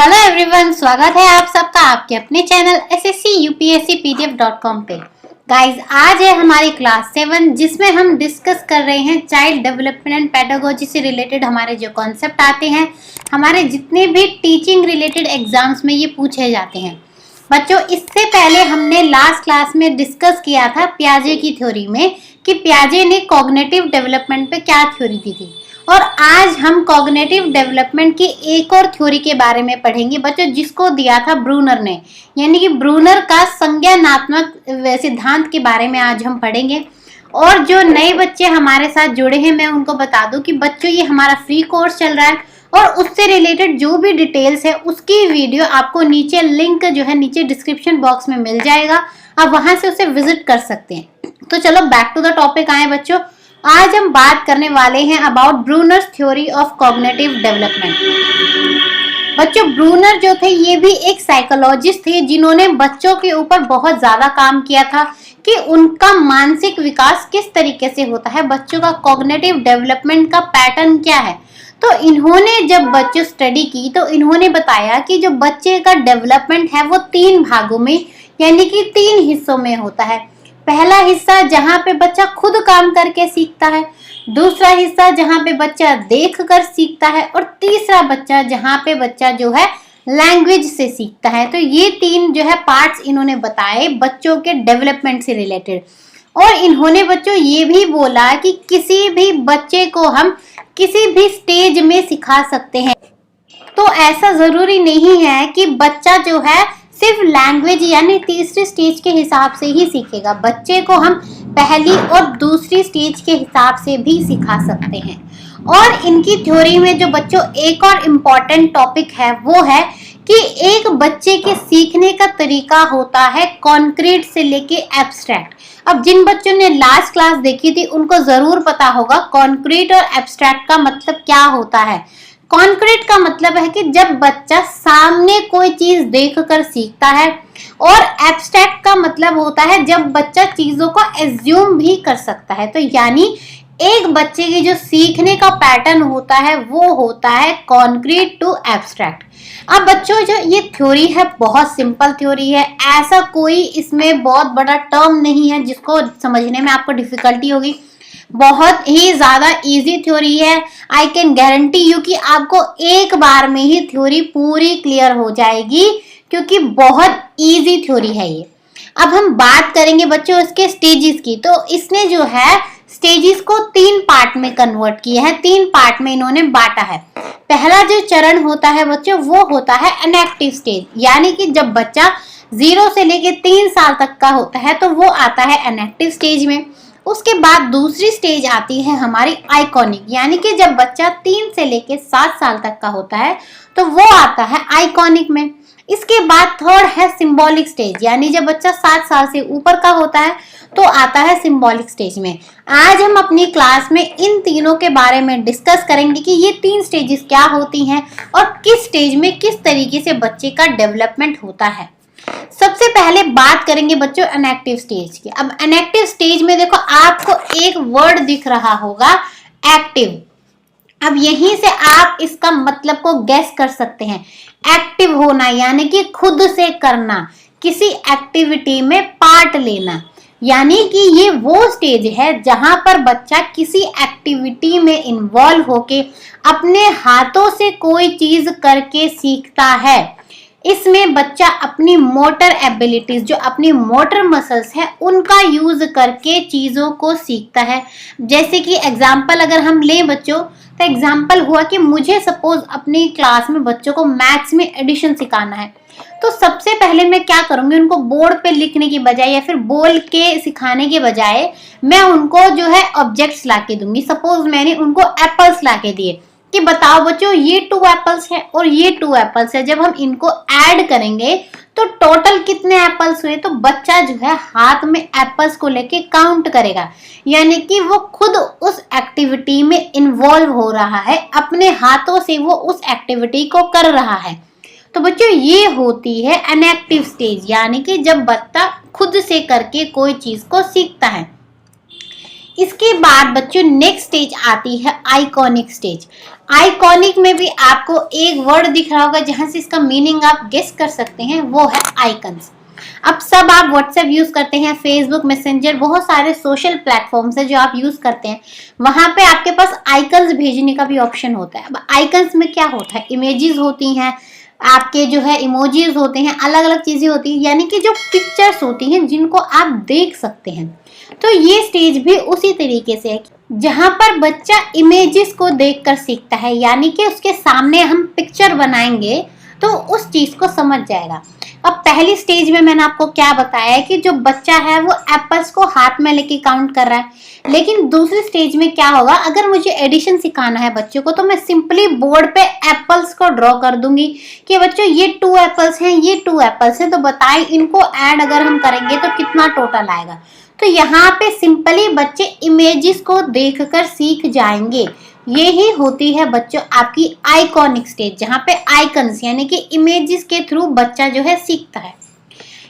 Hello everyone, स्वागत है आप सबका आपके अपने चैनल sscupscpdf.com पे। गाइस, आज है हमारी क्लास 7 जिसमें हम डिस्कस कर रहे हैं चाइल्ड डेवलपमेंट एंड पेडागोजी से रिलेटेड हमारे जो कॉन्सेप्ट आते हैं, हमारे जितने भी टीचिंग रिलेटेड एग्जाम्स में ये पूछे जाते हैं। बच्चों, इससे पहले हमने लास्ट क्लास में डिस्कस किया था पियाजे की थ्योरी में कि पियाजे ने कॉग्निटिव डेवलपमेंट पे क्या थ्योरी दी थी, और आज हम कॉग्निटिव डेवलपमेंट की एक और थ्योरी के बारे में पढ़ेंगे बच्चों, जिसको दिया था ब्रूनर ने, यानी कि ब्रूनर का संज्ञानात्मक सिद्धांत के बारे में आज हम पढ़ेंगे। और जो नए बच्चे हमारे साथ जुड़े हैं, मैं उनको बता दूं कि बच्चों ये हमारा फ्री कोर्स चल रहा है और उससे रिलेटेड जो भी डिटेल्स है उसकी वीडियो आपको नीचे लिंक जो है नीचे डिस्क्रिप्शन बॉक्स में मिल जाएगा, आप वहां से उसे विजिट कर सकते हैं। तो चलो बैक टू द टॉपिक आए बच्चों। आज हम बात करने वाले हैं about Brunner's theory of cognitive development. बच्चों, ब्रूनर जो थे ये भी एक साइकोलॉजिस्ट थे जिन्होंने बच्चों के ऊपर बहुत ज्यादा काम किया था कि उनका मानसिक विकास किस तरीके से होता है, बच्चों का कॉग्निटिव डेवलपमेंट का पैटर्न क्या है। तो इन्होंने जब बच्चों स्टडी की तो इन्होंने बताया कि जो बच्चे का डेवलपमेंट है वो 3 भागों में यानी कि 3 हिस्सों में होता है। पहला हिस्सा जहाँ पे बच्चा खुद काम करके सीखता है, दूसरा हिस्सा जहाँ पे बच्चा देख कर सीखता है, और तीसरा बच्चा जहाँ पे बच्चा जो है लैंग्वेज से सीखता है। तो ये 3 जो है पार्ट्स इन्होंने बताए बच्चों के डेवलपमेंट से रिलेटेड। और इन्होंने बच्चों ये भी बोला कि किसी भी बच्चे को हम किसी भी स्टेज में सिखा सकते हैं। तो ऐसा जरूरी नहीं है कि बच्चा जो है सिर्फ लैंग्वेज यानी तीसरी स्टेज के हिसाब से ही सीखेगा, बच्चे को हम पहली और दूसरी स्टेज के हिसाब से भी सिखा सकते हैं। और इनकी थ्योरी में जो बच्चों एक और इम्पॉर्टेंट टॉपिक है वो है कि एक बच्चे के सीखने का तरीका होता है कॉन्क्रीट से लेके एब्स्ट्रैक्ट। अब जिन बच्चों ने लास्ट क्लास देखी थी उनको जरूर पता होगा कॉन्क्रीट और एब्स्ट्रैक्ट का मतलब क्या होता है। कॉन्क्रीट का मतलब है कि जब बच्चा सामने कोई चीज देखकर सीखता है, और एब्स्ट्रैक्ट का मतलब होता है जब बच्चा चीजों को एज्यूम भी कर सकता है। तो यानी एक बच्चे की जो सीखने का पैटर्न होता है वो होता है कॉन्क्रीट टू एब्स्ट्रैक्ट। अब बच्चों जो ये थ्योरी है बहुत सिंपल थ्योरी है, ऐसा कोई इसमें बहुत बड़ा टर्म नहीं है जिसको समझने में आपको डिफिकल्टी होगी। बहुत ही ज्यादा इजी थ्योरी है। आई कैन गारंटी यू कि आपको एक बार में ही थ्योरी पूरी क्लियर हो जाएगी, क्योंकि बहुत इजी थ्योरी है ये। अब हम बात करेंगे बच्चों इसके स्टेजेस की। तो इसने जो है स्टेजेस को 3 पार्ट में कन्वर्ट किया है, 3 पार्ट में इन्होंने बांटा है। पहला जो चरण होता है बच्चों वो होता है इनएक्टिव स्टेज, यानी कि जब बच्चा 0 से लेके 3 साल तक का होता है तो वो आता है इनएक्टिव स्टेज में। उसके बाद दूसरी स्टेज आती है हमारी आइकॉनिक, यानी कि जब बच्चा 3 से लेके 7 साल तक का होता है तो वो आता है आइकॉनिक में। इसके बाद थर्ड है सिंबॉलिक स्टेज, यानी जब बच्चा 7 साल से ऊपर का होता है तो आता है सिंबॉलिक स्टेज में। आज हम अपनी क्लास में इन तीनों के बारे में डिस्कस करेंगे कि ये 3 स्टेजेस क्या होती हैं और किस स्टेज में किस तरीके से बच्चे का डेवलपमेंट होता है। सबसे पहले बात करेंगे बच्चों इनएक्टिव स्टेज की। अब इनएक्टिव स्टेज में देखो आपको एक वर्ड दिख रहा होगा एक्टिव। अब यहीं से आप इसका मतलब को गैस कर सकते हैं। एक्टिव होना यानी कि खुद से करना, किसी एक्टिविटी में पार्ट लेना, यानी कि ये वो स्टेज है जहां पर बच्चा किसी एक्टिविटी में इन्वॉल्व होके अपने हाथों से कोई चीज करके सीखता है। इसमें बच्चा अपनी मोटर एबिलिटीज, जो अपनी मोटर मसल्स है उनका यूज करके चीजों को सीखता है। जैसे कि एग्जाम्पल अगर हम लें बच्चों, तो एग्जाम्पल हुआ कि मुझे सपोज अपनी क्लास में बच्चों को मैथ्स में एडिशन सिखाना है, तो सबसे पहले मैं क्या करूंगी, उनको बोर्ड पे लिखने की बजाय या फिर बोल के सिखाने के बजाय मैं उनको जो है ऑब्जेक्ट्स ला के दूंगी। सपोज मैंने उनको एप्पल्स ला के दिए कि बताओ बच्चों ये 2 एप्पल्स है और ये 2 एप्पल्स है, जब हम इनको ऐड करेंगे तो टोटल कितने एप्पल्स हुए। तो बच्चा जो है हाथ में एप्पल्स को लेके काउंट करेगा, यानी कि वो खुद उस एक्टिविटी में इन्वॉल्व हो रहा है, अपने हाथों से वो उस एक्टिविटी को कर रहा है। तो बच्चों ये होती है इनएक्टिव स्टेज, यानी कि जब बच्चा खुद से करके कोई चीज को सीखता है। इसके बाद बच्चों नेक्स्ट स्टेज आती है आइकॉनिक स्टेज। आइकॉनिक में भी आपको एक वर्ड दिख रहा होगा जहां से इसका मीनिंग आप गेस कर सकते हैं, वो है आइकन्स। अब सब आप व्हाट्सएप यूज करते हैं, फेसबुक, मैसेंजर, बहुत सारे सोशल प्लेटफॉर्म्स है जो आप यूज करते हैं, वहां पे आपके पास आइकन्स भेजने का भी ऑप्शन होता है। अब आइकन्स में क्या होता है, इमेजेस होती हैं, आपके जो है इमोजीज होते हैं, अलग अलग चीजें होती हैं, यानी कि जो पिक्चर्स होती हैं जिनको आप देख सकते हैं। तो ये स्टेज भी उसी तरीके से है जहां पर बच्चा इमेजेस को देखकर सीखता है, यानी कि उसके सामने हम पिक्चर बनाएंगे तो उस चीज को समझ जाएगा। अब पहली स्टेज में मैंने आपको क्या बताया है कि जो बच्चा है वो एप्पल्स को हाथ में लेके काउंट कर रहा है, लेकिन दूसरी स्टेज में क्या होगा, अगर मुझे एडिशन सिखाना है बच्चों को तो मैं सिंपली बोर्ड पे एप्पल्स को ड्रॉ कर दूंगी कि बच्चों ये 2 एप्पल्स हैं, ये 2 एप्पल्स हैं, तो बताएं इनको ऐड अगर हम करेंगे तो कितना टोटल आएगा। तो यहाँ पे सिंपली बच्चे इमेजेस को देखकर सीख जाएंगे। ये ही होती है बच्चों आपकी आइकॉनिक स्टेज, जहां पे आइकन्स यानी कि इमेजेस के थ्रू बच्चा जो है सीखता है।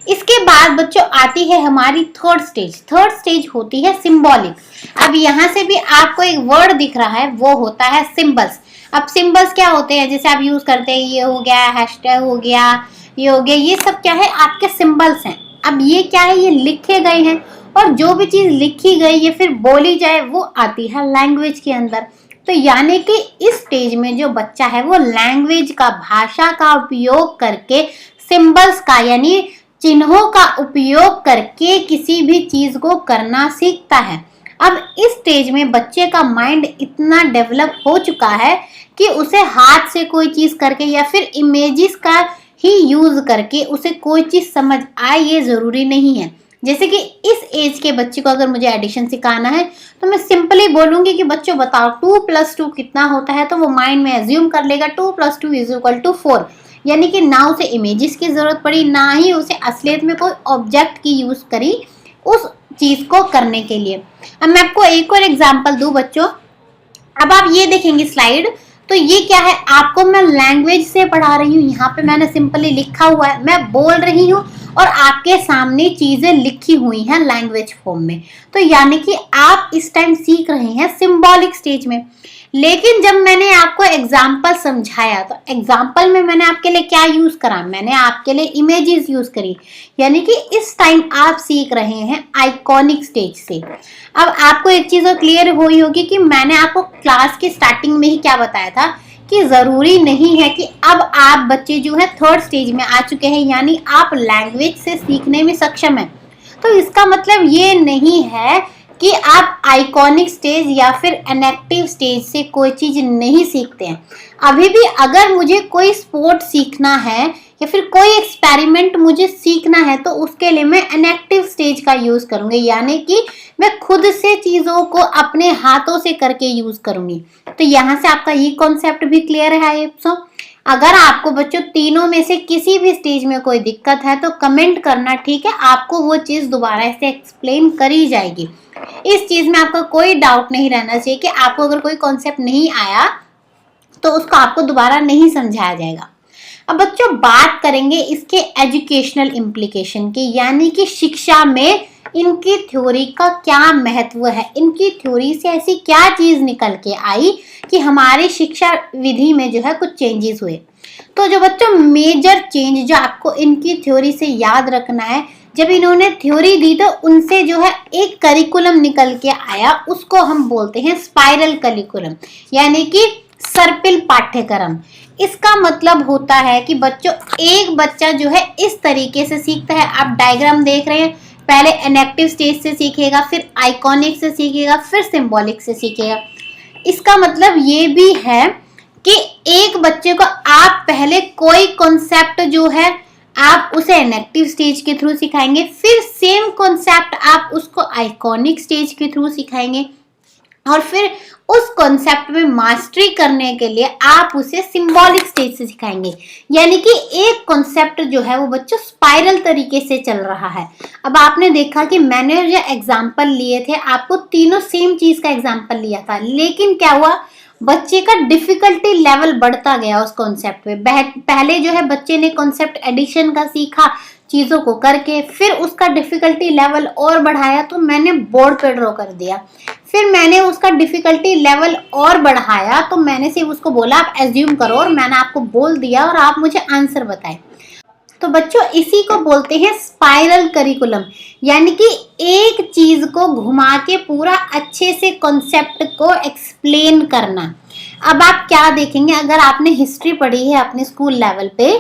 इसके बाद बच्चों आती है हमारी थर्ड स्टेज। थर्ड स्टेज होती है सिंबॉलिक। अब यहाँ से भी आपको एक वर्ड दिख रहा है, वो होता है सिंबल्स। अब सिंबल्स क्या होते हैं, जैसे आप यूज करते हैं, ये हो गया, हैशटैग हो गया, ये हो गया, ये सब क्या है आपके सिंबल्स हैं। अब ये क्या है, ये लिखे गए हैं, और जो भी चीज लिखी गई या फिर बोली जाए वो आती है लैंग्वेज के अंदर। तो यानी कि इस स्टेज में जो बच्चा है वो लैंग्वेज का, भाषा का उपयोग करके, सिंबल्स का यानी चिन्हों का उपयोग करके किसी भी चीज को करना सीखता है। अब इस स्टेज में बच्चे का माइंड इतना डेवलप हो चुका है कि उसे हाथ से कोई चीज करके या फिर इमेजेस का ही यूज करके उसे कोई चीज समझ आए ये जरूरी नहीं है। जैसे कि इस एज के बच्चे को अगर मुझे एडिशन सिखाना है तो मैं सिंपली बोलूंगी कि बच्चों बताओ 2 + 2 कितना होता है, तो वो माइंड में एज्यूम कर लेगा 2 + 2 = 4। यानी कि ना उसे इमेजेस की जरूरत पड़ी, ना ही उसे असलियत में कोई ऑब्जेक्ट की यूज करी उस चीज को करने के लिए। अब मैं आपको एक और एग्जांपल दूं बच्चों। अब आप ये देखेंगे स्लाइड, तो ये क्या है, आपको मैं लैंग्वेज से पढ़ा रही हूँ। यहाँ पे मैंने सिंपली लिखा हुआ है, मैं बोल रही हूँ और आपके सामने चीजें लिखी हुई हैं लैंग्वेज फॉर्म में। तो यानी कि आप इस टाइम सीख रहे हैं सिंबॉलिक स्टेज में। लेकिन जब मैंने आपको एग्जाम्पल समझाया तो एग्जाम्पल में मैंने आपके लिए क्या यूज करा, मैंने आपके लिए इमेजेस यूज करी। यानी कि इस टाइम आप सीख रहे हैं आइकॉनिक स्टेज से। अब आपको एक चीज और क्लियर हुई होगी कि मैंने आपको क्लास की स्टार्टिंग में ही क्या बताया था कि जरूरी नहीं है कि अब आप बच्चे जो है थर्ड स्टेज में आ चुके हैं, यानी आप लैंग्वेज से सीखने में सक्षम हैं। तो इसका मतलब ये नहीं है कि आप आइकॉनिक स्टेज या फिर इनएक्टिव स्टेज से कोई चीज नहीं सीखते हैं। अभी भी अगर मुझे कोई स्पोर्ट सीखना है या फिर कोई एक्सपेरिमेंट मुझे सीखना है तो उसके लिए मैं इनएक्टिव स्टेज का यूज करूंगी, यानी कि मैं खुद से चीजों को अपने हाथों से करके यूज करूंगी। तो यहाँ से आपका ये कॉन्सेप्ट भी क्लियर है। अगर आपको बच्चों तीनों में से किसी भी स्टेज में कोई दिक्कत है तो कमेंट करना, ठीक है, आपको वो चीज दोबारा से एक्सप्लेन करी जाएगी। इस चीज में आपका कोई डाउट नहीं रहना चाहिए कि आपको अगर कोई कॉन्सेप्ट नहीं आया तो उसको आपको दोबारा नहीं समझाया जाएगा। अब बच्चों बात करेंगे इसके एजुकेशनल इम्प्लीकेशन की, यानी कि शिक्षा में इनकी थ्योरी का क्या महत्व है, इनकी थ्योरी से ऐसी क्या चीज निकल के आई कि हमारी शिक्षा विधि में जो है कुछ चेंजेस हुए। तो जो बच्चों मेजर चेंज जो आपको इनकी थ्योरी से याद रखना है, जब इन्होंने थ्योरी दी तो उनसे जो है एक करिकुलम निकल के आया, उसको हम बोलते हैं स्पाइरल करिकुलम, यानी कि सर्पिल पाठ्यक्रम। इसका मतलब होता है कि बच्चों एक बच्चा जो है इस तरीके से सीखता है। आप डायग्राम देख रहे हैं, पहले इनएक्टिव स्टेज से सीखेगा, फिर आइकॉनिक से सीखेगा, फिर सिंबॉलिक से सीखेगा। इसका मतलब ये भी है कि एक बच्चे को आप पहले कोई कॉन्सेप्ट जो है आप उसे इनएक्टिव स्टेज के थ्रू सिखाएंगे, फिर सेम कॉन्सेप्ट आप उसको आइकॉनिक स्टेज के थ्रू सिखाएंगे, और फिर उस कॉन्सेप्ट में मास्टरी करने के लिए आप उसे सिंबॉलिक स्टेज से सिखाएंगे। यानी कि एक कॉन्सेप्ट जो है वो बच्चों स्पाइरल तरीके से चल रहा है। अब आपने देखा कि मैंने जो एग्जाम्पल लिए थे आपको तीनों सेम चीज का एग्जाम्पल लिया था, लेकिन क्या हुआ, बच्चे का डिफिकल्टी लेवल बढ़ता गया उस कॉन्सेप्ट में। पहले जो है बच्चे ने कॉन्सेप्ट एडिशन का सीखा चीजों को करके, फिर उसका डिफिकल्टी लेवल और बढ़ाया तो मैंने बोर्ड पे ड्रॉ कर दिया। फिर मैंने उसका डिफिकल्टी लेवल और बढ़ाया तो मैंने सिर्फ उसको बोला आप एज्यूम करो, और मैंने आपको बोल दिया और आप मुझे आंसर बताएं। तो बच्चों इसी को बोलते हैं स्पाइरल करिकुलम, यानी कि एक चीज को घुमा के पूरा अच्छे से कॉन्सेप्ट को एक्सप्लेन करना। अब आप क्या देखेंगे, अगर आपने हिस्ट्री पढ़ी है अपने स्कूल लेवल पे,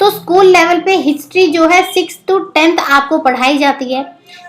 तो स्कूल लेवल पे हिस्ट्री जो है 6th to 10th आपको पढ़ाई जाती है।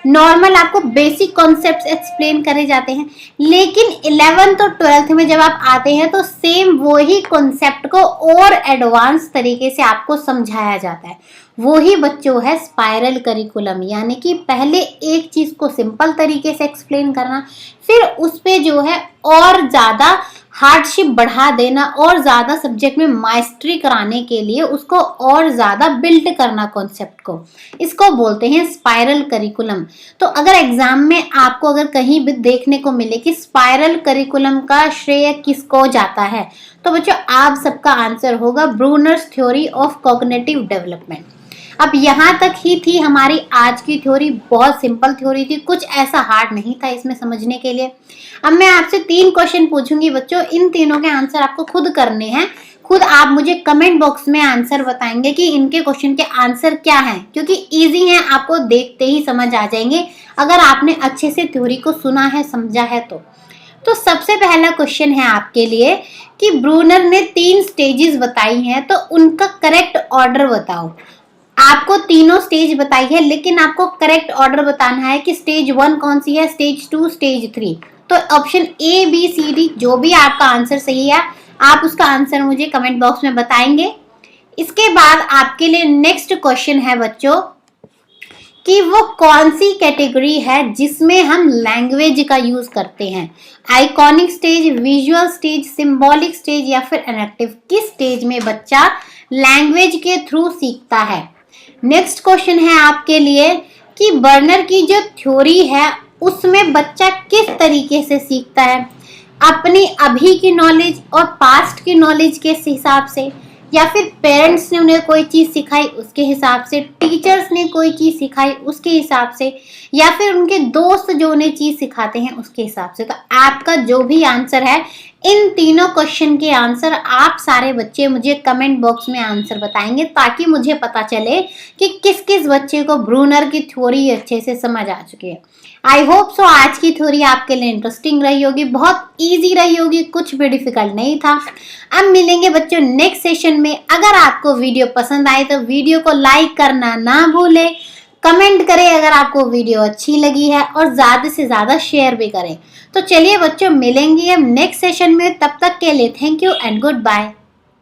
नॉर्मल आपको बेसिक कॉन्सेप्ट्स एक्सप्लेन करे जाते हैं, लेकिन 11th और 12th में जब आप आते हैं तो सेम वही कॉन्सेप्ट को और एडवांस तरीके से आपको समझाया जाता है। वही बच्चों है स्पाइरल करिकुलम, यानी कि पहले एक चीज को सिंपल तरीके से एक्सप्लेन करना, फिर उस पे जो है और ज्यादा हार्डशिप बढ़ा देना और ज्यादा सब्जेक्ट में मास्टरी कराने के लिए उसको और ज्यादा बिल्ड करना कॉन्सेप्ट को, इसको बोलते हैं स्पाइरल करिकुलम। तो अगर एग्जाम में आपको अगर कहीं भी देखने को मिले कि स्पाइरल करिकुलम का श्रेय किसको जाता है, तो बच्चों आप सबका आंसर होगा Brunner's theory of cognitive development. अब यहाँ तक ही थी हमारी आज की थ्योरी, बहुत सिंपल थ्योरी थी, कुछ ऐसा हार्ड नहीं था इसमें समझने के लिए। अब मैं आपसे 3 क्वेश्चन पूछूंगी बच्चों, इन तीनों के आंसर आपको खुद करने हैं। खुद आप मुझे कमेंट बॉक्स में आंसर बताएंगे कि इनके क्वेश्चन के आंसर क्या हैं, क्योंकि इजी हैं, आपको देखते ही समझ आ जाएंगे अगर आपने अच्छे से थ्योरी को सुना है, समझा है तो सबसे पहला क्वेश्चन है आपके लिए कि ब्रूनर ने 3 स्टेजेस बताई हैं, तो उनका करेक्ट ऑर्डर बताओ। आपको तीनों स्टेज बताई है, लेकिन आपको करेक्ट ऑर्डर बताना है कि स्टेज 1 कौन सी है, स्टेज 2, स्टेज 3। तो option A, B, C, D जो भी आपका आंसर सही है आप उसका आंसर मुझे कमेंट बॉक्स में बताएंगे। इसके बाद आपके लिए नेक्स्ट क्वेश्चन है बच्चों कि वो कौन सी कैटेगरी है जिसमें हम लैंग्वेज का यूज करते हैं, iconic stage, visual stage, symbolic stage या फिर एनेक्टिव। किस स्टेज में बच्चा लैंग्वेज के थ्रू सीखता है। नेक्स्ट क्वेश्चन है आपके लिए कि बर्नर की जो थ्योरी है उसमें बच्चा किस तरीके से सीखता है, अपनी अभी की नॉलेज और पास्ट की नॉलेज के हिसाब से, या फिर पेरेंट्स ने उन्हें कोई चीज सिखाई उसके हिसाब से, टीचर्स ने कोई चीज सिखाई उसके हिसाब से, या फिर उनके दोस्त जो उन्हें चीज सिखाते हैं उसके हिसाब से। तो आपका जो भी आंसर है, इन तीनों क्वेश्चन के आंसर आप सारे बच्चे मुझे कमेंट बॉक्स में आंसर बताएंगे, ताकि मुझे पता चले कि किस किस बच्चे को ब्रूनर की थ्योरी अच्छे से समझ आ चुकी है। आई होप सो आज की थ्योरी आपके लिए इंटरेस्टिंग रही होगी, बहुत इजी रही होगी, कुछ भी डिफिकल्ट नहीं था। अब मिलेंगे बच्चों नेक्स्ट सेशन में। अगर आपको वीडियो पसंद आए तो वीडियो को लाइक करना ना भूलें, कमेंट करें अगर आपको वीडियो अच्छी लगी है, और ज़्यादा से ज़्यादा शेयर भी करें। तो चलिए बच्चों मिलेंगे हम नेक्स्ट सेशन में, तब तक के लिए thank you and good bye.